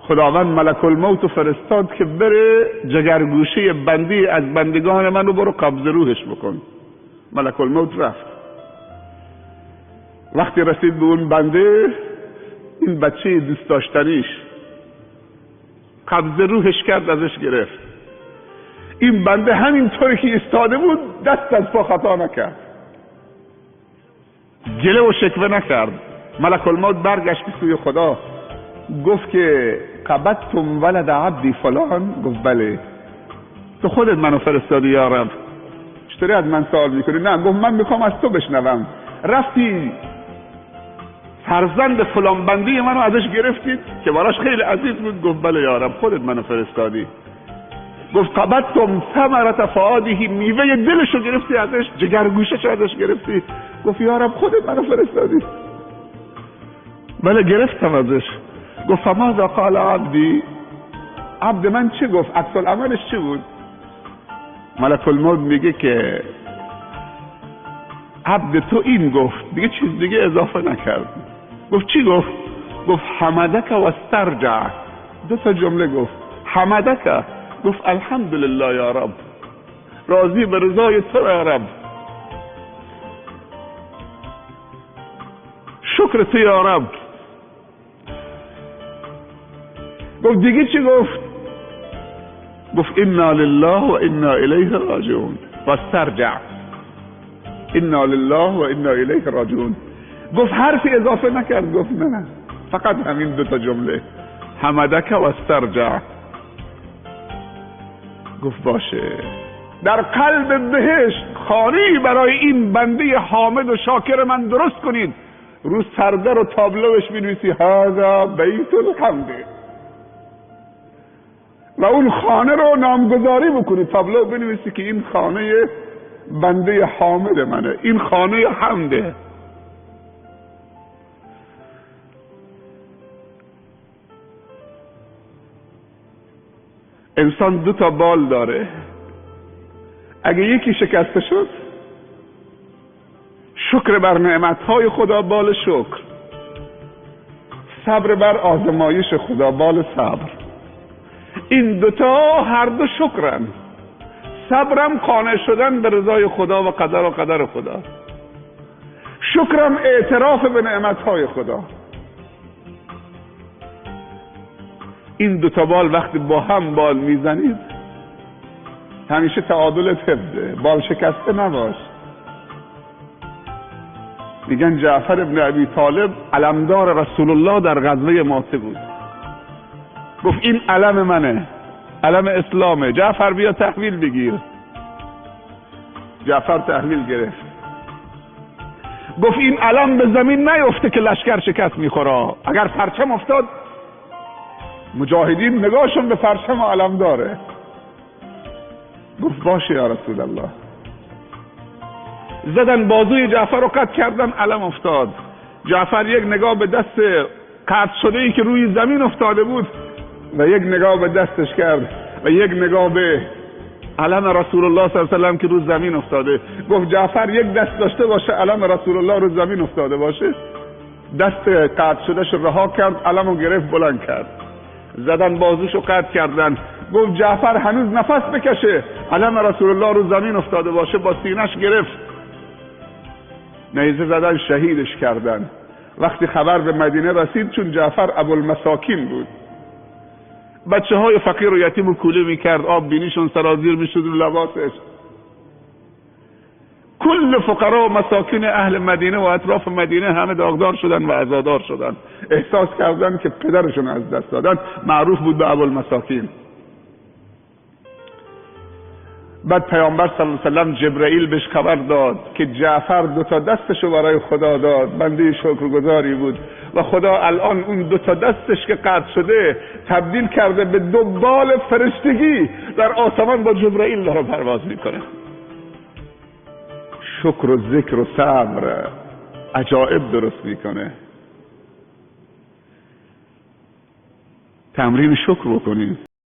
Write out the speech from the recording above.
خداوند ملک الموت فرستاد که بره جگرگوشه بندی از بندگان منو برو قبض روحش بکن. ملک الموت رفت. وقتی رسید به اون بنده، این بچه دوست داشتنیش قبض روحش کرد، ازش گرفت. این بنده همینطوری که ایستاده بود دست از پا خطا نکرد، گله و شکوه نکرد. ملک الموت برگشت سوی خدا، گفت که قبضتم ولد عبدی فلان؟ گفت بله. تو خودت منو فرستادی یا رب، چطوری از من سوال میکنی؟ نه. گفت من میخوام از تو بشنوم، رفتی فرزند فلان بندی منو ازش گرفتید که براش خیلی عزیز بود؟ گفت بله یا رب، خودت منو فرستادی. گفت قبضتم ثمرة فؤاده، میوه دلشو گرفتی ازش، جگرگوشه‌شو ازش گرفتی؟ گفت یا رب خودت منو فرستادی. بله گرفتم ازش. گفت فماذا قال عبدی؟ عبد من چه گفت؟ عکس العملش چه بود؟ ملک الموت میگه که عبد تو این گفت، دیگه چیز دیگه اضافه نکرد. گفت چی گفت؟ گفت حمدک و استرجع. دو تا جمله گفت. حمدک، گفت الحمدلله یا رب، راضی به رضای تو یا رب، شکر تو یا رب. گفت دیگه چی گفت؟ گفت انا لله و انا الیه راجعون و استرجع. انا لله و انا الیه راجعون. گفت حرفی اضافه نکرد. گفت نه، فقط همین دو تا جمله، حمدک و استرجع. گفت باشه. در قلب بهشت خانه‌ای برای این بنده حامد و شاکر من درست کنید، رو سردر و تابلوش بنویسی هذا بیت الحمد، و اون خانه رو نامگذاری بکنید، تابلو بنویسی که این خانه بنده حامد منه، این خانه حمده. انسان دو تا بال داره، اگه یکی شکسته شد، شکر بر نعمتهای خدا بال شکر، صبر بر آزمایش خدا بال صبر. این دوتا هر دو شکرن. صبرم قانع شدن به رضای خدا و قدر خدا، شکرم اعتراف به نعمتهای خدا. این دوتا بال وقتی با هم بال میزنید، همیشه تعادلت حفظه، بال شکسته نباش. میگن جعفر ابن ابی طالب علمدار رسول الله در غزوه مؤته بود. گفت این علم منه، علم اسلامه، جعفر بیا تحویل بگیر. جعفر تحویل گرفت. گفت این علم به زمین نیفته که لشکر شکست میخوره، اگر پرچم افتاد مجاهدین نگاهشون به پرچم و علم داره. گفت باشه یا رسول الله. زدن بازوی جعفر رو قطع کردن، علم افتاد. جعفر یک نگاه به دست قطع شده ای که روی زمین افتاده بود و یک نگاه به دستش کرد و یک نگاه به علم رسول الله صلی الله علیه و سلم که رو زمین افتاده. گفت جعفر یک دست داشته باشه علم رسول الله رو زمین افتاده باشه. دست قطع شدهش رها کرد، علم رو گرفت بلند کرد. زدن بازوشو قطع کردن. گفت جعفر هنوز نفس بکشه، علم رسول الله رو زمین افتاده باشه. با سینه‌اش گرفت، نیزه زدن، شهیدش کردن. وقتی خبر به مدینه رسید، چون جعفر ابوالمساکین بود، بچه های فقیر و یتیم رو کوله میکرد، آب بینیشون سرازیر میشد رو لباسش. کل فقرا و مساکین اهل مدینه و اطراف مدینه همه داغدار شدن و عزادار شدن، احساس کردن که پدرشون از دست دادن. معروف بود به ابوالمساکین. بعد پیامبر صلی الله علیه و سلم جبرئیل بهش خبر داد که جعفر دو تا دستشو برای خدا داد، بنده شکرگزاری بود و خدا الان اون دو تا دستش که قطع شده تبدیل کرده به دو بال فرشتگی، در آسمان با جبرئیل داره پرواز میکنه. شکر و ذکر و صبر عجایب درست میکنه. تمرین شکر بکنیم.